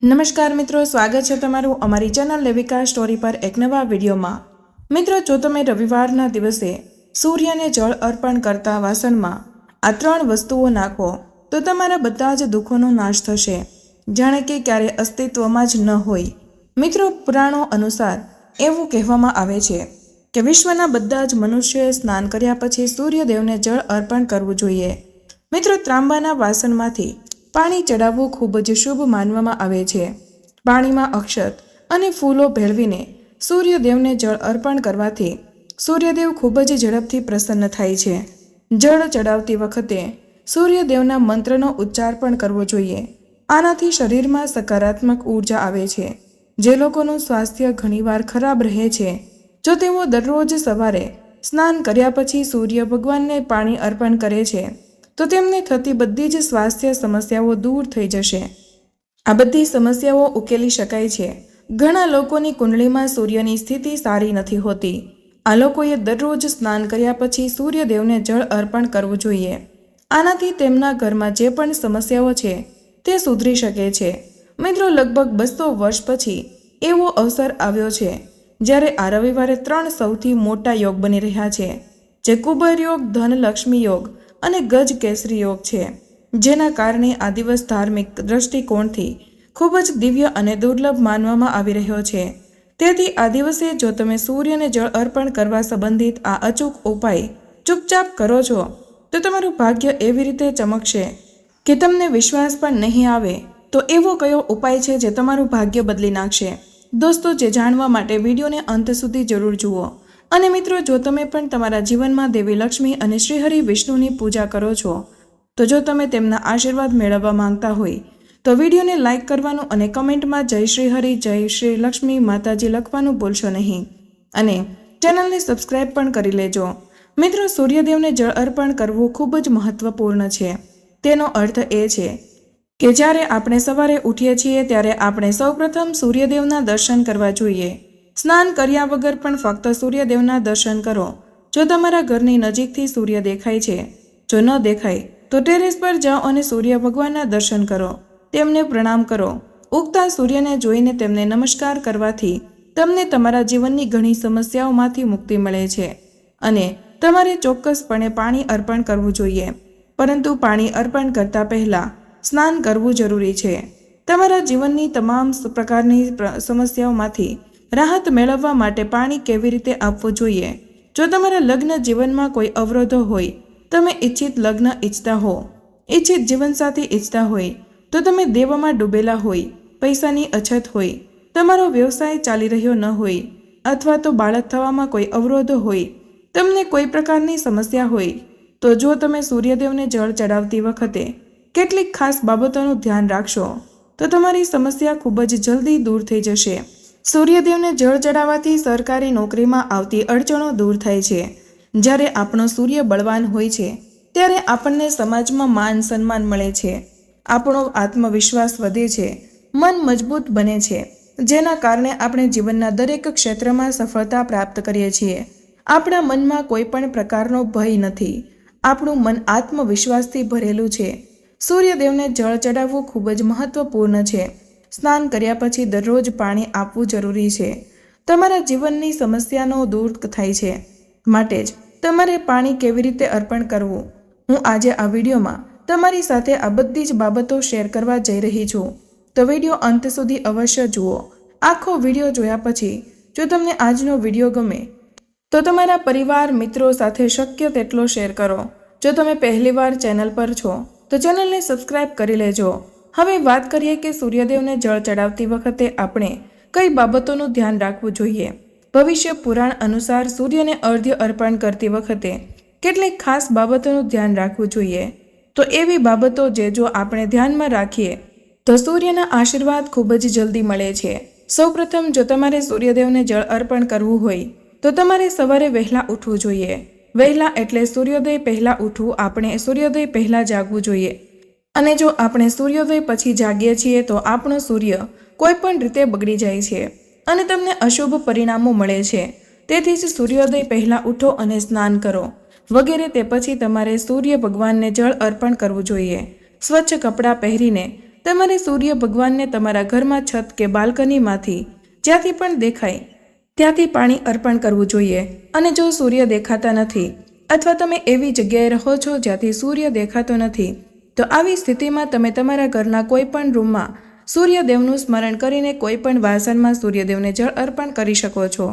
નમસ્કાર મિત્રો, સ્વાગત છે તમારું અમારી ચેનલ લેવિકા સ્ટોરી પર એક નવા વિડીયોમાં। મિત્રો, જો તમે રવિવારના દિવસે સૂર્યને જળ અર્પણ કરતા વાસણમાં આ 3 વસ્તુઓ નાખો તો તમારા બધા જ દુઃખોનો નાશ થશે, જાણે કે ક્યારે અસ્તિત્વમાં જ ન હોય। મિત્રો, પુરાણો અનુસાર એવું કહેવામાં આવે છે કે વિશ્વના બધા જ મનુષ્યોએ સ્નાન કર્યા પછી સૂર્યદેવને જળ અર્પણ કરવું જોઈએ। મિત્રો, ત્રાંબાના વાસણમાંથી પાણી ચડાવવું ખૂબ જ શુભ માનવામાં આવે છે। પાણીમાં અક્ષત અને ફૂલો ભેળવીને સૂર્યદેવને જળ અર્પણ કરવાથી સૂર્યદેવ ખૂબ જ ઝડપથી પ્રસન્ન થાય છે। જળ ચડાવતી વખતે સૂર્યદેવના મંત્રનો ઉચ્ચાર પણ કરવો જોઈએ। આનાથી શરીરમાં સકારાત્મક ઉર્જા આવે છે। જે લોકોનું સ્વાસ્થ્ય ઘણીવાર ખરાબ રહે છે, જો તેઓ દરરોજ સવારે સ્નાન કર્યા પછી સૂર્ય ભગવાનને પાણી અર્પણ કરે છે તો તેમને થતી બધી જ સ્વાસ્થ્ય સમસ્યાઓ દૂર થઈ જશે। આ બધી સમસ્યાઓ ઉકેલી શકાય છે। ઘણા લોકોની કુંડળીમાં સૂર્યની સ્થિતિ સારી નથી હોતી। આ લોકોએ દરરોજ સ્નાન કર્યા પછી સૂર્યદેવને જળ અર્પણ કરવું જોઈએ। આનાથી તેમના ઘરમાં જે પણ સમસ્યાઓ છે તે સુધરી શકે છે। મિત્રો, લગભગ 200 વર્ષ પછી એવો અવસર આવ્યો છે જ્યારે આ રવિવારે 3 સૌથી મોટા યોગ બની રહ્યા છે, જે કુબેર યોગ, ધનલક્ષ્મી યોગ અને ગજ કેસરી યોગ છે, જેના કારણે આ દિવસ ધાર્મિક દ્રષ્ટિકોણથી ખૂબ જ દિવ્ય અને દુર્લભ માનવામાં આવી રહ્યો છે। તેથી આ દિવસે જો તમે સૂર્યને જળ અર્પણ કરવા સંબંધિત આ અચૂક ઉપાય ચૂપચાપ કરો છો તો તમારું ભાગ્ય એવી રીતે ચમકશે કે તમને વિશ્વાસ પણ નહીં આવે તો એવો કયો ઉપાય છે જે તમારું ભાગ્ય બદલી નાખશે। દોસ્તો, જે જાણવા માટે વિડીયોને અંત સુધી જરૂર જુઓ। અને મિત્રો, જો તમે પણ તમારા જીવનમાં દેવી લક્ષ્મી અને શ્રીહરિ વિષ્ણુની પૂજા કરો છો તો જો તમે તેમના આશીર્વાદ મેળવવા માંગતા હોય તો વિડીયોને લાઇક કરવાનું અને કમેન્ટમાં જય શ્રીહરિ, જય શ્રી લક્ષ્મી માતાજી લખવાનું ભૂલશો નહીં અને ચેનલને સબસ્ક્રાઇબ પણ કરી લેજો। મિત્રો, સૂર્યદેવને જળ અર્પણ કરવું ખૂબ જ મહત્વપૂર્ણ છે। તેનો અર્થ એ છે કે જ્યારે આપણે સવારે ઉઠીએ છીએ ત્યારે આપણે સૌપ્રથમ સૂર્યદેવના દર્શન કરવા જોઈએ। સ્નાન કર્યા વગર પણ ફક્ત સૂર્યદેવના દર્શન કરો। જો તમારા ઘરની નજીકથી સૂર્ય દેખાય છે, જો ન દેખાય તો ટેરેસ પર જાઓ અને સૂર્ય ભગવાનના દર્શન કરો, તેમને પ્રણામ કરો। ઉગતા સૂર્યને જોઈને તેમને નમસ્કાર કરવાથી તમને તમારા જીવનની ઘણી સમસ્યાઓમાંથી મુક્તિ મળે છે અને તમારે ચોક્કસપણે પાણી અર્પણ કરવું જોઈએ, પરંતુ પાણી અર્પણ કરતા પહેલા સ્નાન કરવું જરૂરી છે। તમારા જીવનની તમામ પ્રકારની સમસ્યાઓમાંથી રાહત મેળવવા માટે પાણી કેવી રીતે આપવું જોઈએ? જો તમારા લગ્ન જીવનમાં કોઈ અવરોધો હોય, તમે ઈચ્છિત લગ્ન ઈચ્છતા હો, ઈચ્છિત જીવનસાથી ઈચ્છતા હોય, તો તમે દેવામાં ડૂબેલા હોય, પૈસાની અછત હોય, તમારો વ્યવસાય ચાલી રહ્યો ન હોય, અથવા તો બાળક થવામાં કોઈ અવરોધો હોય, તમને કોઈ પ્રકારની સમસ્યા હોય, તો જો તમે સૂર્યદેવને જળ ચડાવતી વખતે કેટલીક ખાસ બાબતોનું ધ્યાન રાખશો તો તમારી સમસ્યા ખૂબ જ જલ્દી દૂર થઈ જશે। સૂર્યદેવને જળ ચડાવવાથી સરકારી નોકરીમાં આવતી અડચણો દૂર થાય છે। જ્યારે આપણો સૂર્ય બળવાન હોય છે ત્યારે આપણને સમાજમાં માન સન્માન મળે છે, આપણો આત્મવિશ્વાસ વધે છે, મન મજબૂત બને છે, જેના કારણે આપણે જીવનના દરેક ક્ષેત્રમાં સફળતા પ્રાપ્ત કરીએ છીએ। આપણા મનમાં કોઈ પણ પ્રકારનો ભય નથી, આપણું મન આત્મવિશ્વાસથી ભરેલું છે। સૂર્યદેવને જળ ચડાવવું ખૂબ જ મહત્વપૂર્ણ છે। સ્નાન કર્યા પછી દરરોજ પાણી આપવું જરૂરી છે। તમારા જીવનની સમસ્યાનો દૂર થાય છે, માટે જ તમારે પાણી કેવી રીતે અર્પણ કરવું, હું આજે આ વિડીયોમાં તમારી સાથે આ બધી જ બાબતો શેર કરવા જઈ રહી છું, તો વિડીયો અંત સુધી અવશ્ય જુઓ। આખો વિડીયો જોયા પછી જો તમને આજનો વિડીયો ગમે તો તમારા પરિવાર મિત્રો સાથે શક્ય તેટલો શેર કરો। જો તમે પહેલીવાર ચેનલ પર છો તો ચેનલને સબસ્ક્રાઇબ કરી લેજો। હવે વાત કરીએ કે સૂર્યદેવને જળ ચડાવતી વખતે આપણે કઈ બાબતોનું ધ્યાન રાખવું જોઈએ। ભવિષ્ય પુરાણ અનુસાર સૂર્યને અર્ઘ્ય અર્પણ કરતી વખતે કેટલીક ખાસ બાબતોનું ધ્યાન રાખવું જોઈએ। તો એવી બાબતો જે જો આપણે ધ્યાનમાં રાખીએ તો સૂર્યના આશીર્વાદ ખૂબ જ જલ્દી મળે છે। સૌપ્રથમ, જો તમારે સૂર્યદેવને જળ અર્પણ કરવું હોય તો તમારે સવારે વહેલા ઉઠવું જોઈએ। વહેલા એટલે સૂર્યોદય પહેલા ઉઠવું, આપણે સૂર્યોદય પહેલા જાગવું જોઈએ। અને જો આપણે સૂર્યોદય પછી જાગીએ છીએ તો આપણો સૂર્ય કોઈ પણ રીતે બગડી જાય છે અને તમને અશુભ પરિણામો મળે છે। તેથી જ સૂર્યોદય પહેલા ઉઠો અને સ્નાન કરો વગેરે। તે પછી તમારે સૂર્ય ભગવાનને જળ અર્પણ કરવું જોઈએ। સ્વચ્છ કપડાં પહેરીને તમારે સૂર્ય ભગવાનને તમારા ઘરમાં છત કે બાલ્કનીમાંથી જ્યાંથી પણ દેખાય ત્યાંથી પાણી અર્પણ કરવું જોઈએ. અને જો સૂર્ય દેખાતા નથી અથવા તમે એવી જગ્યાએ રહો છો જ્યાંથી સૂર્ય દેખાતો નથી, તો આવી સ્થિતિમાં તમે તમારા ઘરના કોઈ પણ રૂમમાં સૂર્યદેવનું સ્મરણ કરીને કોઈ પણ વાસણમાં સૂર્યદેવને જળ અર્પણ કરી શકો છો.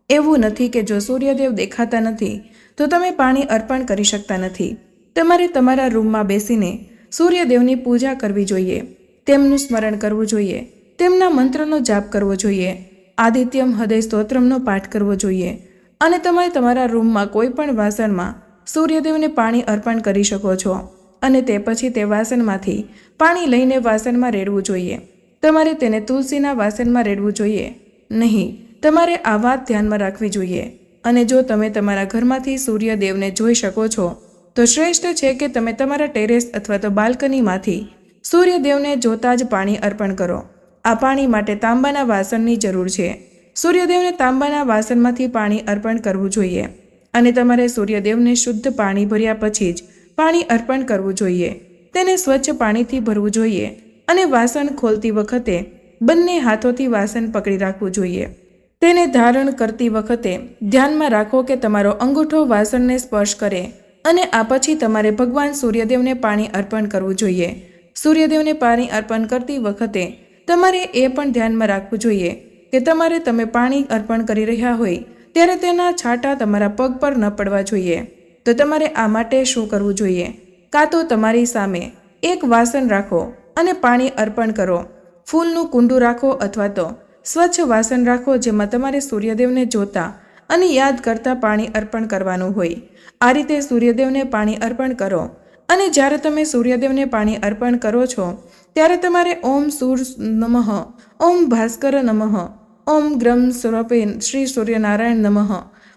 એવું નથી કે જો સૂર્યદેવ દેખાતા નથી તો તમે પાણી અર્પણ કરી શકતા નથી. તમારે તમારા રૂમમાં બેસીને સૂર્યદેવની પૂજા કરવી જોઈએ, તેમનું સ્મરણ કરવું જોઈએ, તેમના મંત્રનો જાપ કરવો જોઈએ, આદિત્યમ હૃદય સ્તોત્રમનો પાઠ કરવો જોઈએ અને તમે તમારા રૂમમાં કોઈ પણ વાસણમાં સૂર્યદેવને પાણી અર્પણ કરી શકો છો અને તે પછી તે વાસણમાંથી પાણી લઈને વાસણમાં રેડવું જોઈએ. તમારે તેને તુલસીના વાસણમાં રેડવું જોઈએ નહીં. તમારે આ વાત ધ્યાનમાં રાખવી જોઈએ. અને જો તમે તમારા ઘરમાંથી સૂર્યદેવને જોઈ શકો છો તો શ્રેષ્ઠ છે કે તમે તમારા ટેરેસ અથવા તો બાલ્કનીમાંથી સૂર્યદેવને જોતા જ પાણી અર્પણ કરો. આ પાણી માટે તાંબાના વાસણની જરૂર છે. સૂર્યદેવને તાંબાના વાસણમાંથી પાણી અર્પણ કરવું જોઈએ અને તમારે સૂર્યદેવને શુદ્ધ પાણી ભર્યા પછી જ પાણી અર્પણ કરવું જોઈએ. તેને સ્વચ્છ પાણીથી ભરવું જોઈએ અને વાસણ ખોલતી વખતે બંને હાથોથી વાસણ પકડી રાખવું જોઈએ. તેને ધારણ કરતી વખતે ધ્યાનમાં રાખો કે તમારો અંગૂઠો વાસણને સ્પર્શ કરે અને આ પછી તમારે ભગવાન સૂર્યદેવને પાણી અર્પણ કરવું જોઈએ. સૂર્યદેવને પાણી અર્પણ કરતી વખતે તમારે એ પણ ધ્યાનમાં રાખવું જોઈએ કે તમે પાણી અર્પણ કરી રહ્યા હોય ત્યારે તેના છાંટા તમારા પગ પર ન પડવા જોઈએ. તો તમારે આ માટે શું કરવું જોઈએ? કાં તો તમારી સામે એક વાસણ રાખો અને પાણી અર્પણ કરો. ફૂલનું કુંડું રાખો અથવા તો સ્વચ્છ વાસણ રાખો જેમાં તમારે સૂર્યદેવને જોતા અને યાદ કરતા પાણી અર્પણ કરવાનું હોય. આ રીતે સૂર્યદેવને પાણી અર્પણ કરો અને જ્યારે તમે સૂર્યદેવને પાણી અર્પણ કરો છો ત્યારે તમારે ઓમ સૂર નમઃ, ઓમ ભાસ્કર નમઃ, ઓમ ગ્રમ સ્વરૂપે શ્રી સૂર્યનારાયણ નમઃ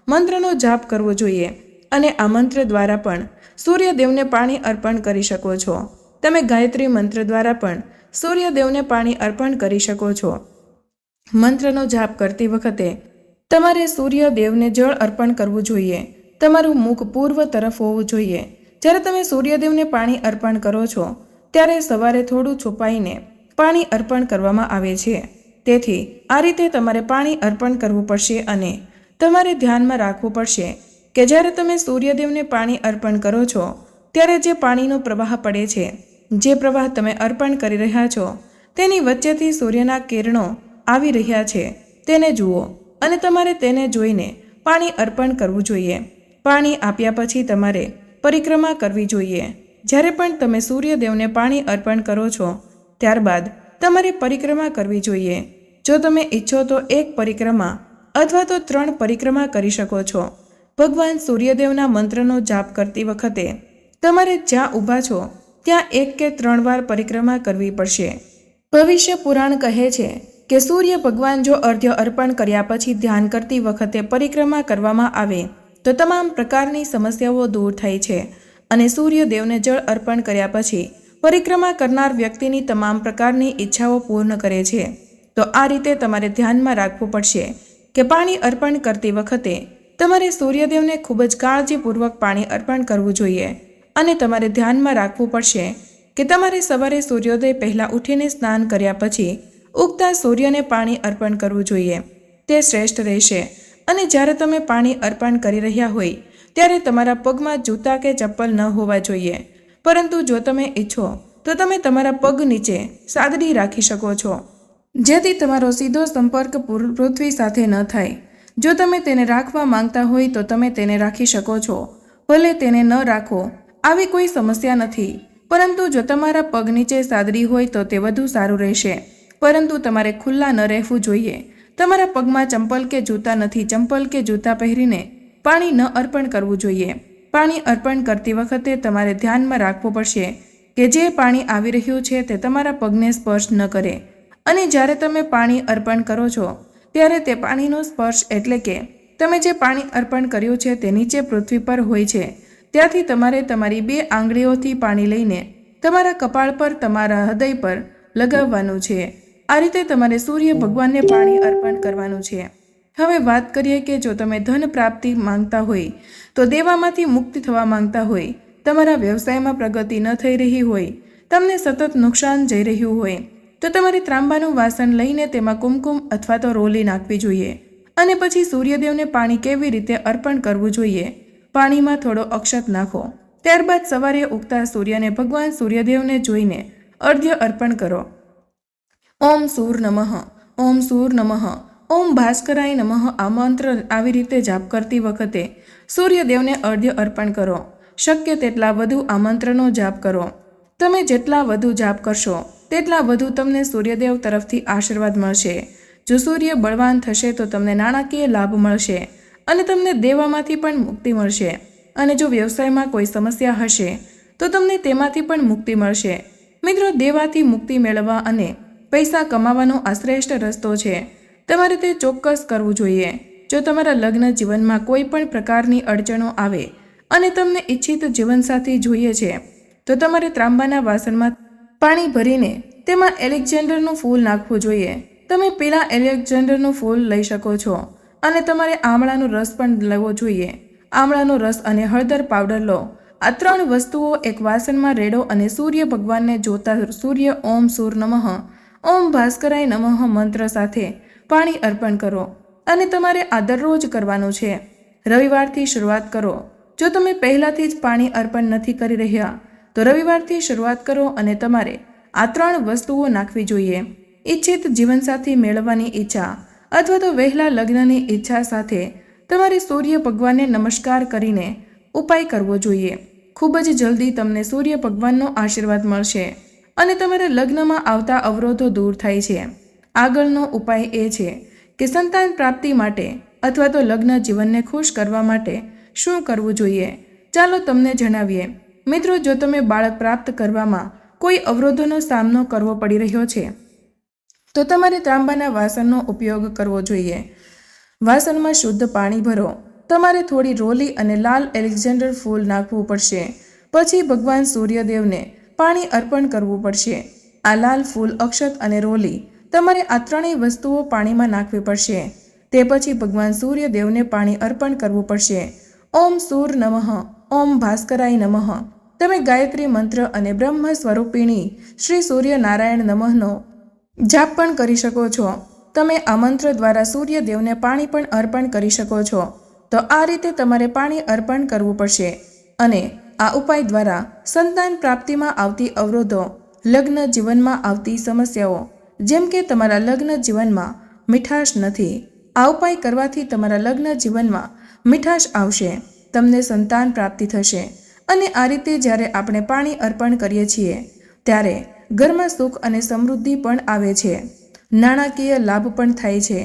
મંત્રનો જાપ કરવો જોઈએ અને આ મંત્ર દ્વારા પણ સૂર્યદેવને પાણી અર્પણ કરી શકો છો. તમે ગાયત્રી મંત્ર દ્વારા પણ સૂર્યદેવને પાણી અર્પણ કરી શકો છો. મંત્રનો જાપ કરતી વખતે તમારે સૂર્યદેવને જળ અર્પણ કરવું જોઈએ. તમારું મુખ પૂર્વ તરફ હોવું જોઈએ. જ્યારે તમે સૂર્યદેવને પાણી અર્પણ કરો છો ત્યારે સવારે થોડું છુપાઈને પાણી અર્પણ કરવામાં આવે છે. તેથી આ રીતે તમારે પાણી અર્પણ કરવું પડશે અને તમારે ધ્યાનમાં રાખવું પડશે કે જ્યારે તમે સૂર્યદેવને પાણી અર્પણ કરો છો ત્યારે જે પાણીનો પ્રવાહ પડે છે, જે પ્રવાહ તમે અર્પણ કરી રહ્યા છો તેની વચ્ચેથી સૂર્યના કિરણો આવી રહ્યા છે તેને જુઓ અને તમારે તેને જોઈને પાણી અર્પણ કરવું જોઈએ. પાણી આપ્યા પછી તમારે પરિક્રમા કરવી જોઈએ. જ્યારે પણ તમે સૂર્યદેવને પાણી અર્પણ કરો છો ત્યારબાદ તમારે પરિક્રમા કરવી જોઈએ. જો તમે ઈચ્છો તો એક પરિક્રમા અથવા તો 3 પરિક્રમા કરી શકો છો. ભગવાન સૂર્યદેવના મંત્રનો જાપ કરતી વખતે તમારે જ્યાં ઊભા છો ત્યાં 1 કે 3 વાર પરિક્રમા કરવી પડશે. ભવિષ્ય પુરાણ કહે છે કે સૂર્ય ભગવાન જો અર્ઘ્ય અર્પણ કર્યા પછી ધ્યાન કરતી વખતે પરિક્રમા કરવામાં આવે તો તમામ પ્રકારની સમસ્યાઓ દૂર થાય છે અને સૂર્યદેવને જળ અર્પણ કર્યા પછી પરિક્રમા કરનાર વ્યક્તિની તમામ પ્રકારની ઈચ્છાઓ પૂર્ણ કરે છે. તો આ રીતે તમારે ધ્યાનમાં રાખવું પડશે કે પાણી અર્પણ કરતી વખતે તમારે સૂર્યદેવને ખૂબ જ કાળજીપૂર્વક પાણી અર્પણ કરવું જોઈએ અને તમારે ધ્યાનમાં રાખવું પડશે કે તમારે સવારે સૂર્યોદય પહેલાં ઉઠીને સ્નાન કર્યા પછી ઉગતા સૂર્યને પાણી અર્પણ કરવું જોઈએ. તે શ્રેષ્ઠ રહેશે. અને જ્યારે તમે પાણી અર્પણ કરી રહ્યા હોય ત્યારે તમારા પગમાં જૂતા કે ચપ્પલ ન હોવા જોઈએ, પરંતુ જો તમે ઈચ્છો તો તમે તમારા પગ નીચે સાદડી રાખી શકો છો જેથી તમારો સીધો સંપર્ક પૃથ્વી સાથે ન થાય. જો તમે તેને રાખવા માંગતા હોય તો તમે તેને રાખી શકો છો, ભલે તેને ન રાખો, આવી કોઈ સમસ્યા નથી. પરંતુ જો તમારા પગ નીચે સાદડી હોય તો તે વધુ સારું રહેશે. પરંતુ તમારે ખુલ્લા ન રહેવું જોઈએ. તમારા પગમાં ચંપલ કે જૂતા નથી. ચંપલ કે જૂતા પહેરીને પાણી ન અર્પણ કરવું જોઈએ. પાણી અર્પણ કરતી વખતે તમારે ધ્યાનમાં રાખવું પડશે કે જે પાણી આવી રહ્યું છે તે તમારા પગને સ્પર્શ ન કરે. અને જ્યારે તમે પાણી અર્પણ કરો છો ત્યારે તે પાણીનો સ્પર્શ એટલે કે તમે જે પાણી અર્પણ કર્યું છે તે નીચે પૃથ્વી પર હોય છે ત્યાંથી તમારે તમારી 2 આંગળીઓથી પાણી લઈને તમારા કપાળ પર, તમારા હૃદય પર લગાવવાનું છે. આ રીતે તમારે સૂર્ય ભગવાનને પાણી અર્પણ કરવાનું છે. હવે વાત કરીએ કે જો તમે ધન પ્રાપ્તિ માંગતા હોય, તો દેવામાંથી મુક્તિ થવા માંગતા હોય, તમારા વ્યવસાયમાં પ્રગતિ ન થઈ રહી હોય, તમને સતત નુકસાન જઈ રહ્યું હોય તો તમારે ત્રાંબાનું વાસણ લઈને તેમાં કુમકુમ અથવા તો રોલી નાખવી જોઈએ અને પછી સૂર્યદેવને પાણી કેવી રીતે અર્પણ કરવું જોઈએ. પાણીમાં થોડો અક્ષત નાખો. ત્યારબાદ સવારે ઉગતા સૂર્યને ભગવાન સૂર્યદેવને જોઈને અર્ઘ્ય અર્પણ કરો. ઓમ સૂર નમઃ, ઓમ સૂર નમઃ, ઓમ ભાસ્કરાય નમઃ આ મંત્ર આવી રીતે જાપ કરતી વખતે સૂર્યદેવને અર્ઘ્ય અર્પણ કરો. શક્ય તેટલા વધુ આ મંત્રનો જાપ કરો. તમે જેટલા વધુ જાપ કરશો તેટલા વધુ તમને સૂર્યદેવ તરફથી આશીર્વાદ મળશે. જો સૂર્ય બળવાન થશે તો તમને નાણાકીય લાભ મળશે અને તમને દેવામાંથી પણ મુક્તિ મળશે. અને જો વ્યવસાયમાં કોઈ સમસ્યા હશે તો તમને તેમાંથી પણ મુક્તિ મળશે. મિત્રો, દેવાથી મુક્તિ મેળવવા અને પૈસા કમાવાનો આ શ્રેષ્ઠ રસ્તો છે. તમારે તે ચોક્કસ કરવું જોઈએ. જો તમારા લગ્ન જીવનમાં કોઈ પણ પ્રકારની અડચણો આવે અને તમને ઈચ્છિત જીવનસાથી જોઈએ છે તો તમારે ત્રાંબાના વાસણમાં પાણી ભરીને તેમાં એલેક્ઝાન્ડરનું ફૂલ નાખવું જોઈએ. તમે પેલા એલેક્ઝાન્ડરનું ફૂલ લઈ શકો છો અને તમારે આમળાનો રસ પણ લેવો જોઈએ. આમળાનો રસ અને હળદર પાવડર લો. આ 3 વસ્તુઓ એક વાસણમાં રેડો અને સૂર્ય ભગવાનને જોતા સૂર્ય ઓમ સૂર નમઃ, ઓમ ભાસ્કરાય નમઃ મંત્ર સાથે પાણી અર્પણ કરો. અને તમારે આ દરરોજ કરવાનું છે. રવિવારથી શરૂઆત કરો. જો તમે પહેલાથી જ પાણી અર્પણ નથી કરી રહ્યા તો રવિવારથી શરૂઆત કરો અને તમારે આ 3 વસ્તુઓ નાખવી જોઈએ. ઈચ્છિત જીવનસાથી મેળવવાની ઈચ્છા અથવા તો વહેલા લગ્નની ઈચ્છા સાથે તમારે સૂર્ય ભગવાનને નમસ્કાર કરીને ઉપાય કરવો જોઈએ. ખૂબ જ જલ્દી તમને સૂર્ય ભગવાનનો આશીર્વાદ મળશે અને તમારા લગ્નમાં આવતા અવરોધો દૂર થાય છે. આગળનો ઉપાય એ છે કે સંતાન પ્રાપ્તિ માટે અથવા તો લગ્ન જીવનને ખુશ કરવા માટે શું કરવું જોઈએ. ચાલો તમને જણાવીએ. મિત્રો, જો તમે બાળક પ્રાપ્ત કરવામાં કોઈ અવરોધોનો સામનો કરવો પડી રહ્યો છે તો તમારે તાંબાના વાસણનો ઉપયોગ કરવો જોઈએ. વાસણમાં શુદ્ધ પાણી ભરો. તમારે થોડી રોલી અને લાલ એલેક્ઝાન્ડર ફૂલ નાખવું પડશે. પછી ભગવાન સૂર્યદેવને પાણી અર્પણ કરવું પડશે. આ લાલ ફૂલ, અક્ષત અને રોલી તમારે આ 3 વસ્તુઓ પાણીમાં નાખવી પડશે. તે પછી ભગવાન સૂર્યદેવને પાણી અર્પણ કરવું પડશે. ઓમ સૂર નમઃ, ઓમ ભાસ્કરાય નમઃ. તમે ગાયત્રી મંત્ર અને બ્રહ્મ સ્વરૂપિણી શ્રી સૂર્યનારાયણ નમઃનો જાપ પણ કરી શકો છો. તમે આ મંત્ર દ્વારા સૂર્યદેવને પાણી પણ અર્પણ કરી શકો છો. તો આ રીતે તમારે પાણી અર્પણ કરવું પડશે અને આ ઉપાય દ્વારા સંતાન પ્રાપ્તિમાં આવતી અવરોધો, લગ્ન જીવનમાં આવતી સમસ્યાઓ, જેમ કે તમારા લગ્ન જીવનમાં મીઠાશ નથી, આ ઉપાય કરવાથી તમારા લગ્ન જીવનમાં મીઠાશ આવશે. તમને સંતાન પ્રાપ્તિ થશે અને આ રીતે જ્યારે આપણે પાણી અર્પણ કરીએ છીએ ત્યારે ઘરમાં સુખ અને સમૃદ્ધિ પણ આવે છે. નાણાકીય લાભ પણ થાય છે.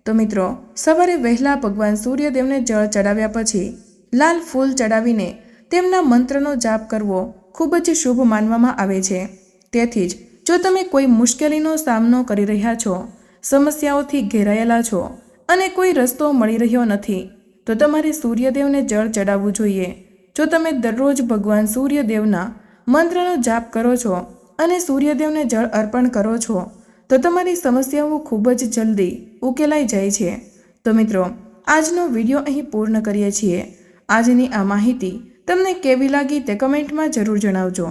તો મિત્રો, સવારે વહેલા ભગવાન સૂર્યદેવને જળ ચડાવ્યા પછી લાલ ફૂલ ચડાવીને તેમના મંત્રનો જાપ કરવો ખૂબ જ શુભ માનવામાં આવે છે. તેથી જ જો તમે કોઈ મુશ્કેલીનો સામનો કરી રહ્યા છો, સમસ્યાઓથી ઘેરાયેલા છો અને કોઈ રસ્તો મળી રહ્યો નથી તો તમારે સૂર્યદેવને જળ ચડાવવું જોઈએ. જો તમે દરરોજ ભગવાન સૂર્યદેવના મંત્રનો જાપ કરો છો અને સૂર્યદેવને જળ અર્પણ કરો છો તો તમારી સમસ્યાઓ ખૂબ જ જલ્દી ઉકેલાઈ જાય છે. તો મિત્રો, આજનો વિડીયો અહીં પૂર્ણ કરીએ છીએ. આજની આ માહિતી તમને કેવી લાગી તે કમેન્ટમાં જરૂર જણાવજો.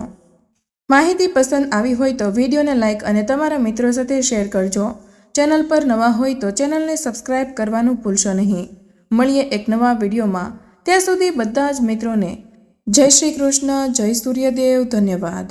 માહિતી પસંદ આવી હોય તો વિડીયોને લાઇક અને તમારા મિત્રો સાથે શેર કરજો. ચેનલ પર નવા હોય તો ચેનલને સબસ્ક્રાઇબ કરવાનું ભૂલશો નહીં. મળીએ એક નવા વિડીયોમાં. ત્યાં સુધી બધા જ મિત્રોને જય શ્રી કૃષ્ણ, જય સૂર્યદેવ. ધન્યવાદ.